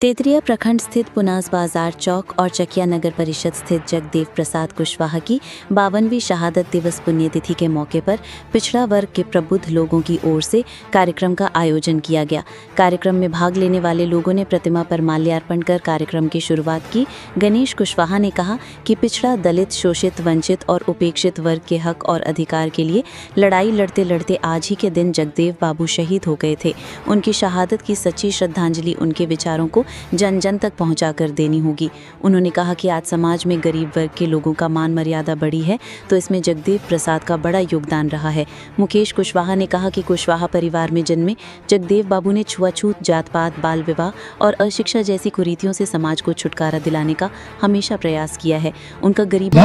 तेतरिया प्रखंड स्थित पुनास बाजार चौक और चकिया नगर परिषद स्थित जगदेव प्रसाद कुशवाहा की 52वीं शहादत दिवस पुण्यतिथि के मौके पर पिछड़ा वर्ग के प्रबुद्ध लोगों की ओर से कार्यक्रम का आयोजन किया गया। कार्यक्रम में भाग लेने वाले लोगों ने प्रतिमा पर माल्यार्पण कर कार्यक्रम की शुरुआत की। गणेश कुशवाहा ने कहा कि पिछड़ा, दलित, शोषित, वंचित और उपेक्षित वर्ग के हक और अधिकार के लिए लड़ाई लड़ते लड़ते आज ही के दिन जगदेव बाबू शहीद हो गए थे। उनकी शहादत की सच्ची श्रद्धांजलि उनके विचारों को जन जन तक पहुंचाकर देनी होगी। उन्होंने कहा कि आज समाज में गरीब वर्ग के लोगों का मान मर्यादा बढ़ी है, तो इसमें जगदेव प्रसाद का बड़ा योगदान रहा है। मुकेश कुशवाहा ने कहा कि कुशवाहा परिवार में जन्मे जगदेव बाबू ने छुआछूत, जात पात, बाल विवाह और अशिक्षा जैसी कुरीतियों से समाज को छुटकारा दिलाने का हमेशा प्रयास किया है। उनका गरीबों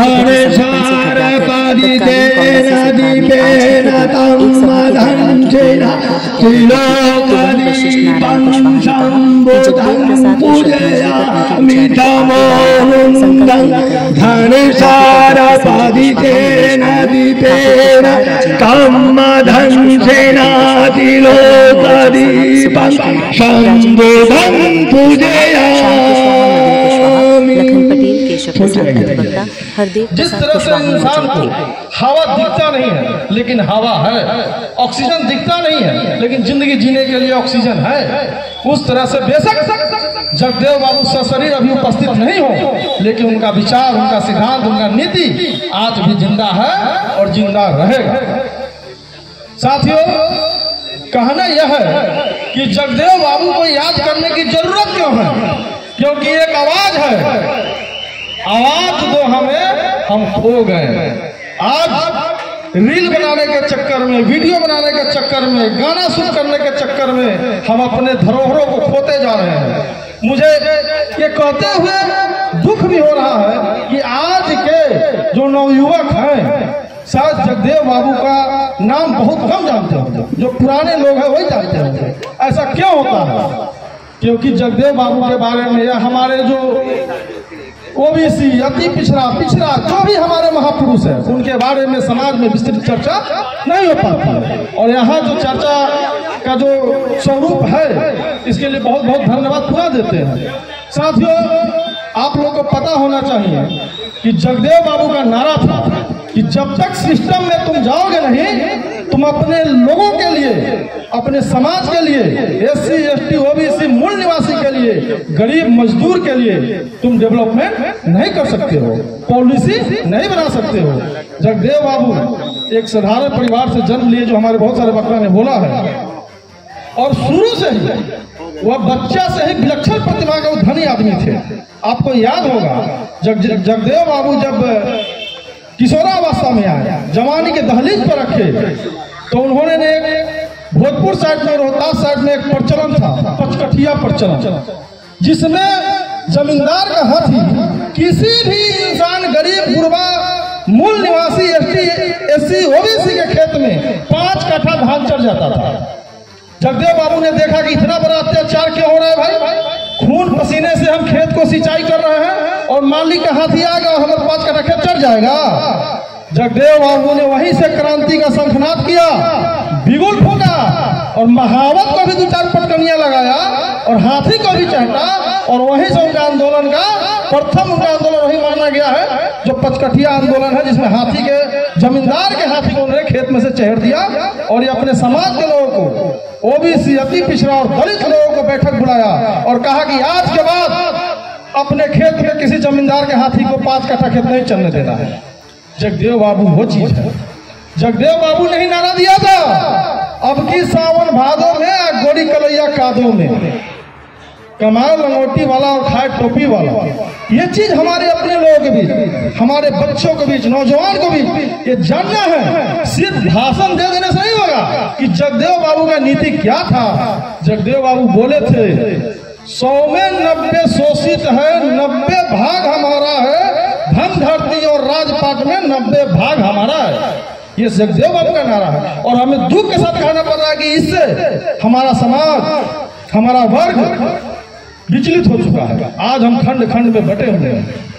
जिस तरह से इंसान को हवा दिखता नहीं है लेकिन हवा है, ऑक्सीजन दिखता नहीं है लेकिन जिंदगी जीने के लिए ऑक्सीजन है, उस तरह से बेशक जगदेव बाबू सशरीर अभी उपस्थित नहीं हो, लेकिन उनका विचार, उनका सिद्धांत, उनका नीति आज भी जिंदा है और जिंदा रहेगा। साथियों, कहना यह है कि जगदेव बाबू को याद करने की जरूरत क्यों है? क्योंकि एक आवाज है, आवाज दो हमें, हम खो गए। आज रील बनाने के चक्कर में, वीडियो बनाने के चक्कर में, गाना शूट करने के चक्कर में हम अपने धरोहरों को खोते जा रहे हैं। मुझे ये कहते हुए दुख भी हो रहा है कि आज के जो नवयुवक हैं शायद जगदेव बाबू का नाम बहुत कम जानते होंगे, जो पुराने लोग हैं वही जानते होंगे। ऐसा क्यों होता है? क्योंकि जगदेव बाबू के बारे में या हमारे जो ओबीसी, अति पिछड़ा, जो भी हमारे महापुरुष हैं उनके बारे में समाज में विस्तृत चर्चा नहीं हो पाती। और यहाँ जो चर्चा का जो स्वरूप है, इसके लिए बहुत बहुत धन्यवाद पुनः देते हैं। साथियों, आप लोगों को पता होना चाहिए कि जगदेव बाबू का नारा था कि जब तक सिस्टम में तुम जाओगे नहीं, तुम अपने लोगों के लिए, अपने समाज के लिए, SC, ST, OBC, मूल निवासी के लिए, गरीब मजदूर के लिए तुम डेवलपमेंट नहीं कर सकते हो, पॉलिसी नहीं बना सकते हो। जगदेव बाबू एक साधारण परिवार से जन्म लिए, जो हमारे बहुत सारे वक्ता ने बोला है, और शुरू से ही वह बच्चा से ही विलक्षण प्रतिभा के धनी आदमी थे। आपको याद होगा जगदेव बाबू जब किशोरावस्था में आए, जवानी के दहलीज पर रखे, तो उन्होंने एक भोजपुर साइड में, रोहतास साइड में एक प्रचलन था, पचकठिया प्रचलन, जिसमें जमींदार का हाथी किसी भी इंसान, गरीब, गुरबा, मूल निवासी, SC, OBC के खेत में 5 कट्ठा धान चढ़ जाता था। जगदेव बाबू ने देखा कि इतना बड़ा अत्याचार क्यों हो रहा है भाई, खून पसीने से हम खेत को सिंचाई कर रहे हैं और मालिक का हाथी आएगा और हमारे 5 कट्ठा खेत चढ़ जाएगा। जगदेव बाबू ने वहीं से क्रांति का शंखनाद किया, बिगुल फूका और महावत को भी 2-4 पटकनियां लगाया और हाथी को भी चहटा, और वहीं से उनका आंदोलन का प्रथम आंदोलन वही माना गया है जो पचकठिया आंदोलन है, जिसमें हाथी के, जमींदार के हाथी को उन्होंने खेत में से चहर दिया और ये अपने समाज के लोगों को, OBC, अति पिछड़ा और दलित लोगों को बैठक बुलाया और कहा कि आज के बाद अपने खेत में किसी जमींदार के हाथी को 5 कट्ठा खेत नहीं चलने देना है। जगदेव बाबू वो चीज है। जगदेव बाबू ने ही नारा दिया था, अब की सावन भादों में, गोरी कलैया कादों में, कमाए लंगोटी वाला और खाए टोपी वाला। ये चीज हमारे अपने लोगों के बीच, हमारे बच्चों के बीच, नौजवान को भी ये जानना है। सिर्फ भाषण दे देने से नहीं होगा कि जगदेव बाबू का नीति क्या था। जगदेव बाबू बोले थे, 100 में 90 शोषित है, 90 भाग हमारा है, धन धरती और राजपाट में 90 भाग हमारा है। ये जगदेव बाबू का नारा है और हमें दुख के साथ कहना पड़ रहा है कि इससे हमारा समाज, हमारा वर्ग विचलित हो चुका है। आज हम खंड खंड में बटे हुए हैं।